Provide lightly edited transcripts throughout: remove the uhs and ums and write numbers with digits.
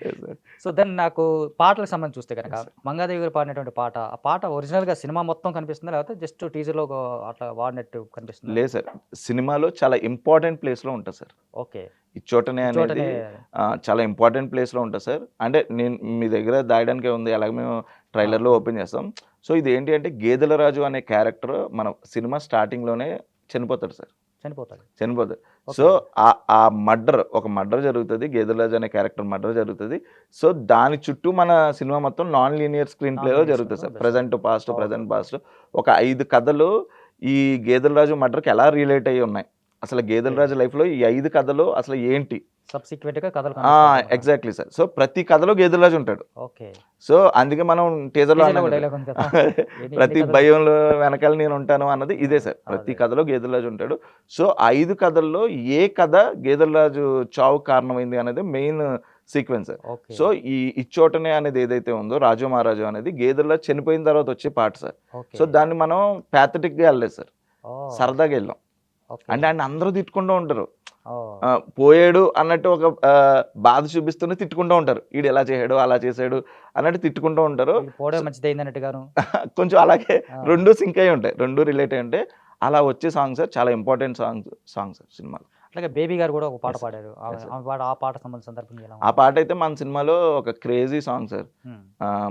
Yes, sir. So, then నాకు పాటలకు సంబంధించి చూస్తే గనక, Yes, sir. మంగాదేవి గారు పాడినటువంటి పాట, ఆ పాట ఒరిజినల్‌గా సినిమా మొత్తం కనిపిస్తుందా? లేకపోతే జస్ట్ టీజర్‌లో అట్లా వాడినట్టు కనిపిస్తుందా? లేదు సార్. సినిమాలో చాలా ఇంపార్టెంట్ ప్లేస్‌లో ఉంటది సార్. ఓకే. 'ఇచ్చోటనే' ఈ అనేది చోటనే చాలా ఇంపార్టెంట్ ప్లేస్‌లో ఉంటది సార్. అంటే నేను మీ దగ్గర దాయడానికే ఉంది. ఎలాగో మేము ఆ! ట్రైలర్‌లో ఓపెన్ చేస్తాం. సో, ఇదేంటి అంటే 'గేదెల రాజు' అనే క్యారెక్టర్ మన సినిమా స్టార్టింగ్‌లోనే చనిపోతాడు సార్. చనిపోతాడు. చనిపోతాడు. So, okay. ఆ ఒక మర్డర్ జరుగుతది. 'గేదెల రాజు' అనే క్యారెక్టర్ మర్డర్ జరుగుతది. సో, దాని చుట్టూ మన సినిమా మొత్తం నాన్ లీనియర్ స్క్రీన్ నాన్ ప్లేలో లీనియర్ జరుగుతది స్క్రీన్‌లో సార్. నడుస్తుంది. Present, past, okay. Present, past ఒక 5 కథలు ఈ 'గేదెల రాజు' మర్డర్‌కి ఎలా రిలేట్ అయ్యి ఉన్నాయి. అసలు 'గేదెల ఓకే. రాజు' లైఫ్‌లో ఈ 5 కథలు అసలు ఏంటి? సబ్సిక్వెంట్‌గా కథలు కనిపిస్తా ఉంటాయన్నమాట. Exactly sir. సో, ప్రతి కథలో 'గేదెల రాజు' ఉంటాడు. ఓకే. సో, అందుకే మనం టీజర్‌లో టీజర్‌లో అన్నాం ఒక కదా! డైలాగ్ ఉంది కదా! ఎన్ని ఎన్ని ప్రతి కథలు భయంలో వెనకాల నేనుంటాను అన్నది ఇదే సార్. ప్రతి అదే. కథలో 'గేదెల రాజు' ఉంటాడు. సో, 5 కథల్లో ఏ కథ 'గేదెల రాజు' చావుకు కారణమైంది అనేది మెయిన్ సీక్వెన్స్. ఓకే. సో, ఈ 'ఇచ్చోటనే' అనేది ఏదైతే ఉందో 'రాజు మహారాజు' అనేది 'గేదెల రాజు' చనిపోయిన తర్వాత వచ్చే పాట సార్. ఓకే. సో, దాన్ని మనం ప్యాథటిక్‌గా ఎళ్ళలేదు సార్. ఓహ్! సరదాగా ఎళ్ళాం. ఓకే. అంటే ఆయన్ని అందరూ తిట్టుకుంటూ ఉంటారు. ఓహ్! పోయాడు అన్నట్టు ఒక బాధ చూపిస్తూనే తిట్టుకుంటూ ఉంటారు. ఈడు ఇలా చేసాడు, అలా చేసాడు అన్నట్టు తిట్టుకుంటూ ఉంటారు. వీళ్ళు పోవడమే మంచిదయిందన్నట్టుగాను. కొంచెం అలాగే ఆ! 2 సింక్ అయ్యి ఉంటాయి. 2 రిలేట్ అయ్యి ఉంటాయి. అలా వచ్చే సాంగ్ సార్ చాలా ఇంపార్టెంట్ సాంగ్ సార్ సినిమాలో. అట్లాగే 'బేబీ' గారు కూడా ఒక పాట యెస్ సార్. పాడారు. ఆమె యెస్ సార్. ఆమె పాట ఆ పాట సంబంధించిన సందర్భంగా ఎలా ఆ ఉంది? పాటైతే మన సినిమాలో ఒక క్రేజీ సాంగ్ సార్. హ్మ్.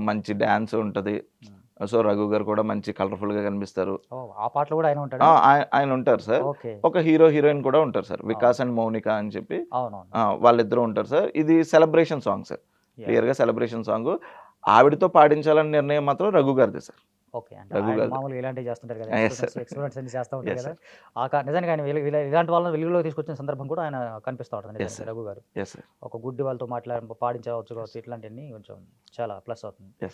మంచి డాన్స్ ఉంటది. హ్మ్. సో, రఘు గారు కూడా మంచి కలర్‌ఫుల్‌గా కనిపిస్తారు. ఓహ్! ఆ పాటలో కూడా ఆయన ఉంటాడా? ఆయన ఉంటారు సార్. ఓకే. ఒక హీరో, హీరోయిన్ కూడా ఉంటారు సార్. అవును. వికాస్ అండ్ మౌనిక అని చెప్పి అవునవును. వాళ్ళిద్దరూ ఉంటారు సార్. ఇది సెలబ్రేషన్ సాంగ్ సార్. యాహ్! క్లియర్‌గా సెలబ్రేషన్ సాంగు. ఆవిడతో పాడించాలన్న నిర్ణయం మాత్రం రఘు గారిదే సార్. ఓకే. అంటే రఘు ఆయన గారిదే. మామూలుగా ఇలాంటివి చేస్తుంటారు కదా! Yes sir. ఎక్స్పెరిమెంట్స్ అన్ని చేస్తా ఉంటారు యెస్ కదా! సార్. నిజానికి ఆయన ఇలాంటి వాళ్ళని వెలుగులోకి తీసుకొచ్చిన సందర్భం కూడా ఆయన కనిపిస్తా ఉంటది యెస్ నిజానికి సార్. రఘు గారు. Yes sir. ఒక గుడ్డి వాళ్ళతో పాడించవచ్చు కావచ్చు ఇట్లాంటివన్నీ కొంచెం చాలా ప్లస్ అవుతుంది. యెస్.